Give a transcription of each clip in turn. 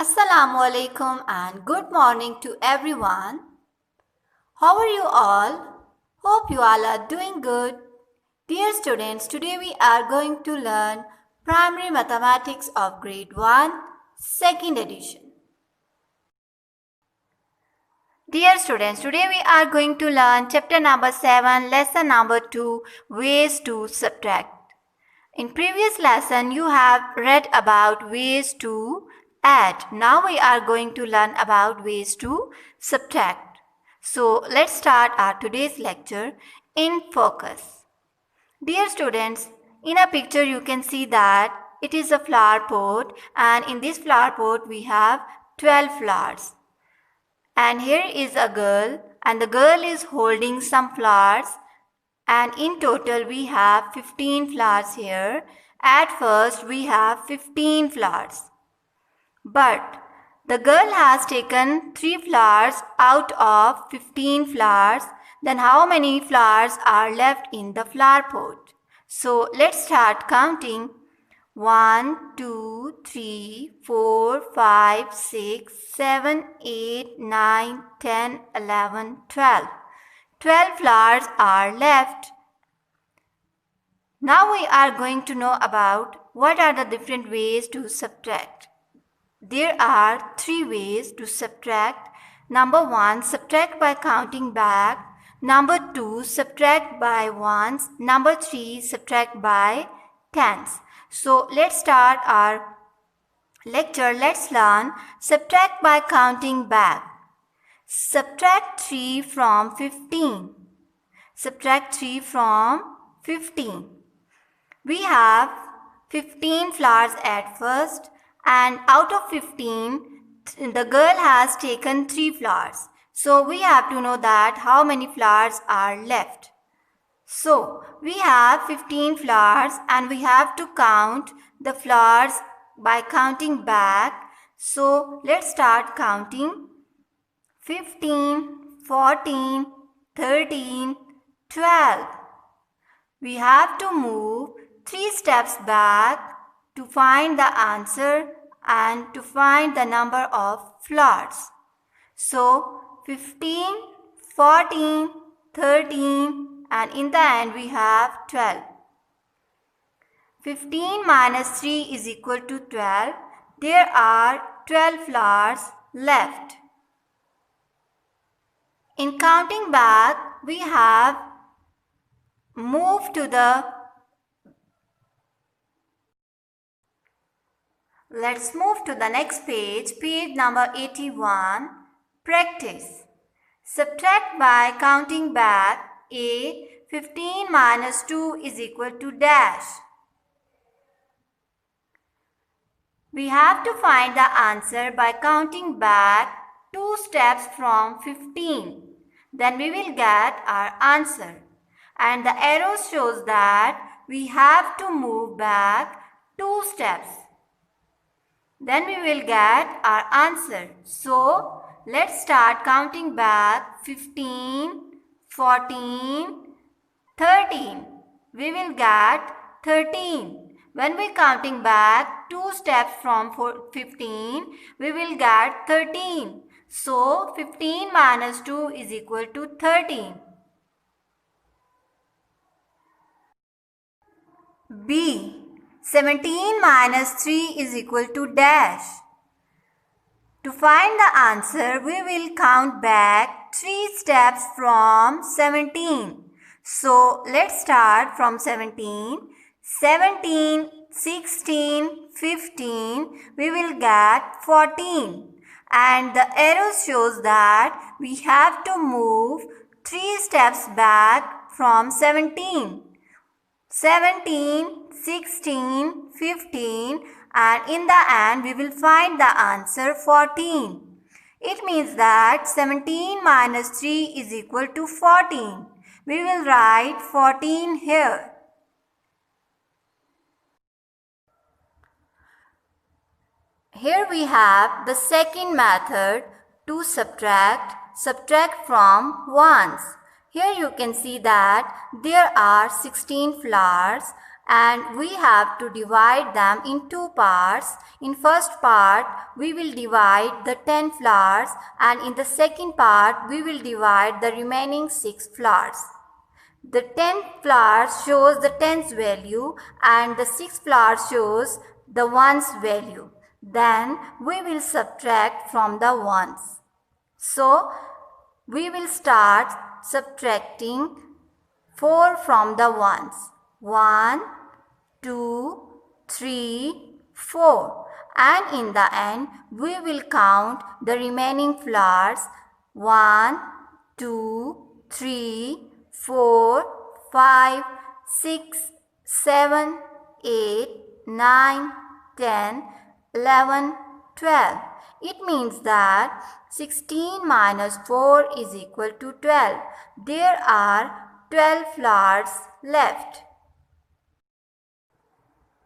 Assalamu alaikum and good morning to everyone. How are you all? Hope you all are doing good. Dear students, today we are going to learn Primary Mathematics of Grade 1, Second Edition. Dear students, today we are going to learn chapter number 7, lesson number 2, ways to subtract. In previous lesson, you have read about ways to add. Now we are going to learn about ways to subtract. So let's start our today's lecture in focus. Dear students, in a picture you can see that it is a flower pot, and in this flower pot we have 12 flowers. And here is a girl, and the girl is holding some flowers, and in total we have 15 flowers here. At first we have 15 flowers. But the girl has taken 3 flowers out of 15 flowers. Then how many flowers are left in the flower pot? So let's start counting. 1, 2, 3, 4, 5, 6, 7, 8, 9, 10, 11, 12. 12 flowers are left. Now we are going to know about what are the different ways to subtract. There are 3 ways to subtract. Number 1, subtract by counting back. Number 2, subtract by ones. Number 3, subtract by tens. So let's start our lecture. Let's learn subtract by counting back. Subtract 3 from 15. Subtract 3 from 15. We have 15 flowers at first, and out of 15, the girl has taken 3 flowers. So we have to know that how many flowers are left. So we have 15 flowers and we have to count the flowers by counting back. So let's start counting. 15, 14, 13, 12. We have to move 3 steps back to find the answer and to find the number of flowers. So 15, 14, 13, and in the end we have 12. 15 minus 3 is equal to 12. There are 12 flowers left. In counting back, we have moved to the Let's move to the next page, page number 81. Practice. Subtract by counting back. A. 15 minus 2 is equal to dash. We have to find the answer by counting back 2 steps from 15. Then we will get our answer. And the arrow shows that we have to move back 2 steps. Then we will get our answer. So let's start counting back. 15, 14, 13. We will get 13. When we counting back 2 steps from 15, we will get 13. So 15 minus 2 is equal to 13. B. 17 minus 3 is equal to dash. To find the answer, we will count back 3 steps from 17. So let's start from 17. 17, 16, 15, we will get 14. And the arrow shows that we have to move 3 steps back from 17. 17, 16, 15, and in the end we will find the answer 14. It means that 17 minus 3 is equal to 14. We will write 14 here. Here we have the second method to subtract from ones. Here you can see that there are 16 flowers and we have to divide them in two parts. In first part, we will divide the 10 flowers, and in the second part, we will divide the remaining 6 flowers. The 10th flower shows the tens value and the 6th flower shows the ones value. Then we will subtract from the ones. So we will start subtracting 4 from the ones. 1, 2, 3, 4. And in the end, we will count the remaining flowers. 1, 2, 3, 4, 5, 6, 7, 8, 9, 10, 11, 12. It means that 16 minus 4 is equal to 12. There are 12 flowers left.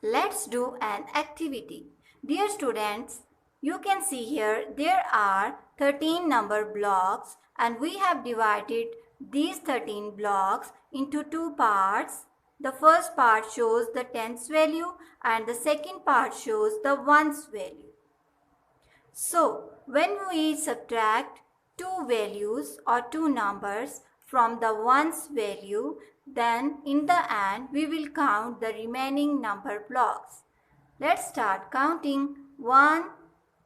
Let's do an activity. Dear students, you can see here there are 13 number blocks and we have divided these 13 blocks into two parts. The first part shows the tens value and the second part shows the ones value. So, when we subtract two values or two numbers from the ones value, then in the end we will count the remaining number blocks. Let's start counting. 1,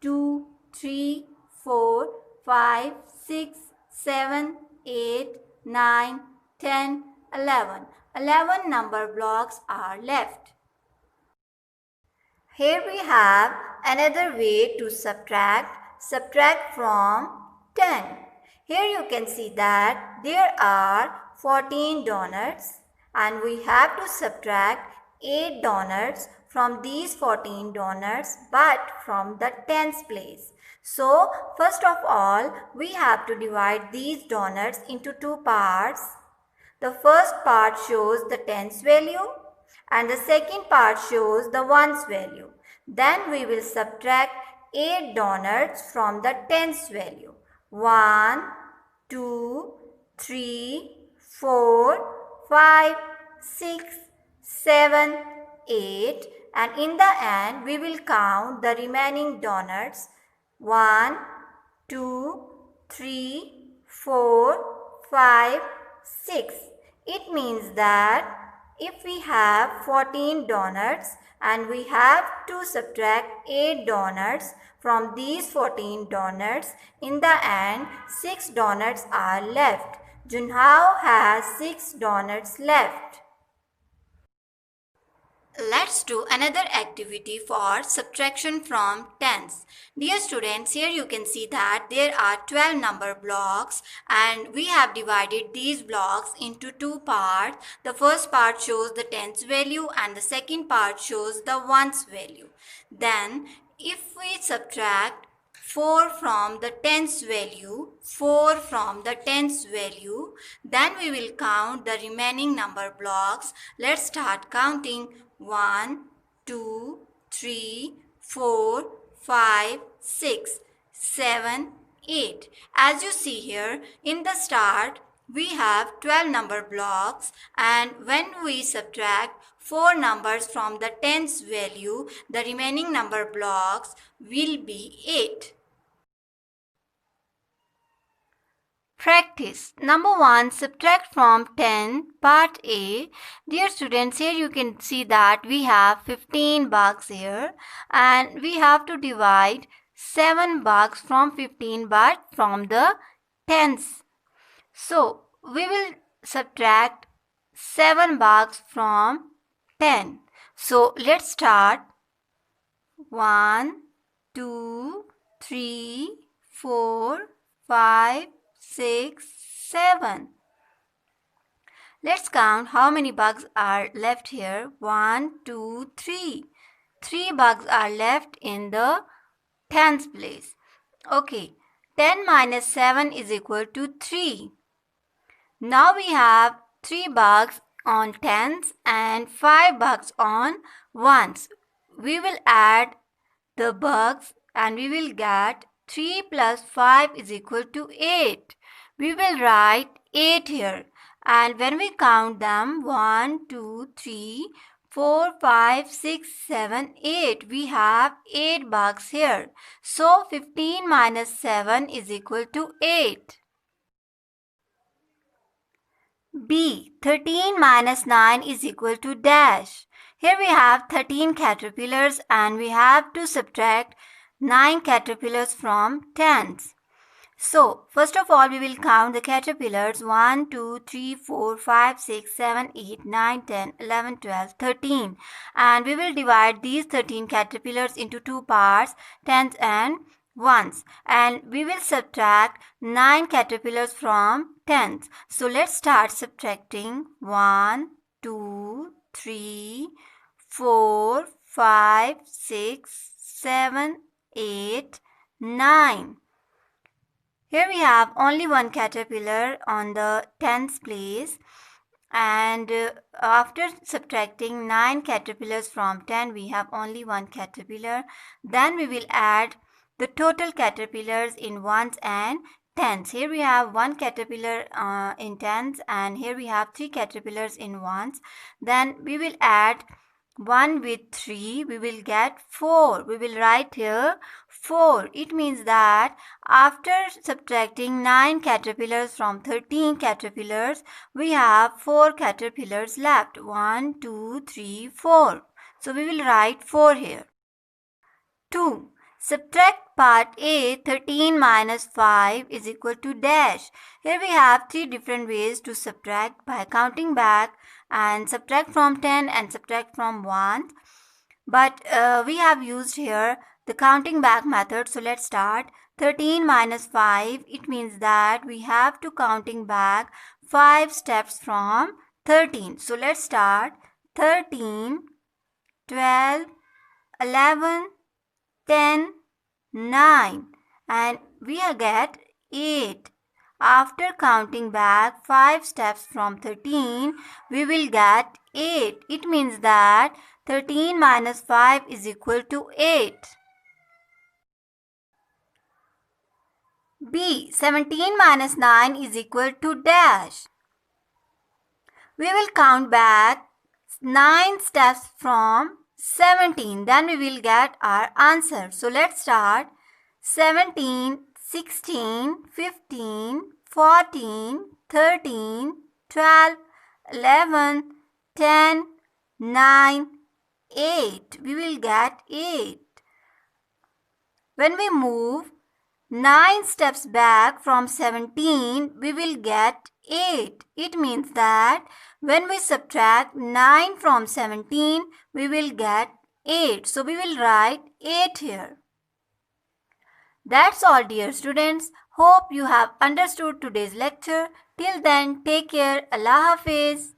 2, 3, 4, 5, 6, 7, 8, 9, 10, 11. 11 number blocks are left. Here we have another way to subtract. Subtract from 10. Here you can see that there are 14 donuts and we have to subtract 8 donuts from these 14 donuts but from the tens place. So first of all we have to divide these donuts into two parts. The first part shows the tens value and the second part shows the ones value. Then we will subtract 8 donuts from the tens value. 1, 2, 3, 4, 5, 6, 7, 8, and in the end we will count the remaining donuts. 1, 2, 3, 4, 5, 6. It means that if we have 14 donuts and we have to subtract 8 donuts from these 14 donuts, in the end 6 donuts are left. Junhao has 6 donuts left. Let's do another activity for subtraction from tens. Dear students, here you can see that there are 12 number blocks and we have divided these blocks into two parts. The first part shows the tens value and the second part shows the ones value. Then if we subtract 4 from the tens value, 4 from the tens value, then we will count the remaining number blocks. Let's start counting. 1, 2, 3, 4, 5, 6, 7, 8. As you see here, in the start, we have 12 number blocks and when we subtract 4 numbers from the tens value, the remaining number blocks will be 8. Practice. Number 1. Subtract from 10. Part A. Dear students, here you can see that we have 15 bucks here and we have to divide 7 bucks from 15 but from the tens. So, we will subtract 7 bucks from 10. So, let's start. 1, 2, 3, 4, 5, 6, 7. Let's count how many bucks are left here. 1, 2, 3. 3 bucks are left in the tens place. Okay, 10 minus 7 is equal to 3. Now we have 3 bucks on tens and 5 bucks on ones. We will add the bucks and we will get 3 plus 5 is equal to 8. We will write 8 here and when we count them 1, 2, 3, 4, 5, 6, 7, 8. We have 8 bugs here. So 15 minus 7 is equal to 8. B. 13 minus 9 is equal to dash. Here we have 13 caterpillars and we have to subtract 9 caterpillars from tens. So, first of all, we will count the caterpillars 1, 2, 3, 4, 5, 6, 7, 8, 9, 10, 11, 12, 13. And we will divide these 13 caterpillars into two parts, tens and ones. And we will subtract 9 caterpillars from tens. So, let's start subtracting 1, 2, 3, 4, 5, 6, 7, 8, 9. Here we have only one caterpillar on the tens place, and after subtracting 9 caterpillars from 10 we have only one caterpillar. Then we will add the total caterpillars in ones and tens. Here we have one caterpillar in tens and here we have 3 caterpillars in ones. Then we will add 1 with 3, we will get 4. We will write here 4. It means that after subtracting 9 caterpillars from 13 caterpillars, we have 4 caterpillars left. 1, 2, 3, 4. So we will write 4 here. 2. Subtract part A, 13 minus 5 is equal to dash. Here we have 3 different ways to subtract by counting back and subtract from 10 and subtract from 1. But we have used here the counting back method. So let's start. 13 minus 5, it means that we have to counting back 5 steps from 13. So let's start. 13, 12, 11, 10, 9 and we get 8. After counting back 5 steps from 13, we will get 8. It means that 13 minus 5 is equal to 8. B. 17 minus 9 is equal to dash. We will count back 9 steps from 17. Then we will get our answer. So let's start. 17, 16, 15, 14, 13, 12, 11, 10, 9, 8. We will get 8. When we move 9 steps back from 17, we will get 8. It means that when we subtract 9 from 17, we will get 8. So we will write 8 here. That's all, dear students. Hope you have understood today's lecture. Till then, take care. Allah Hafiz.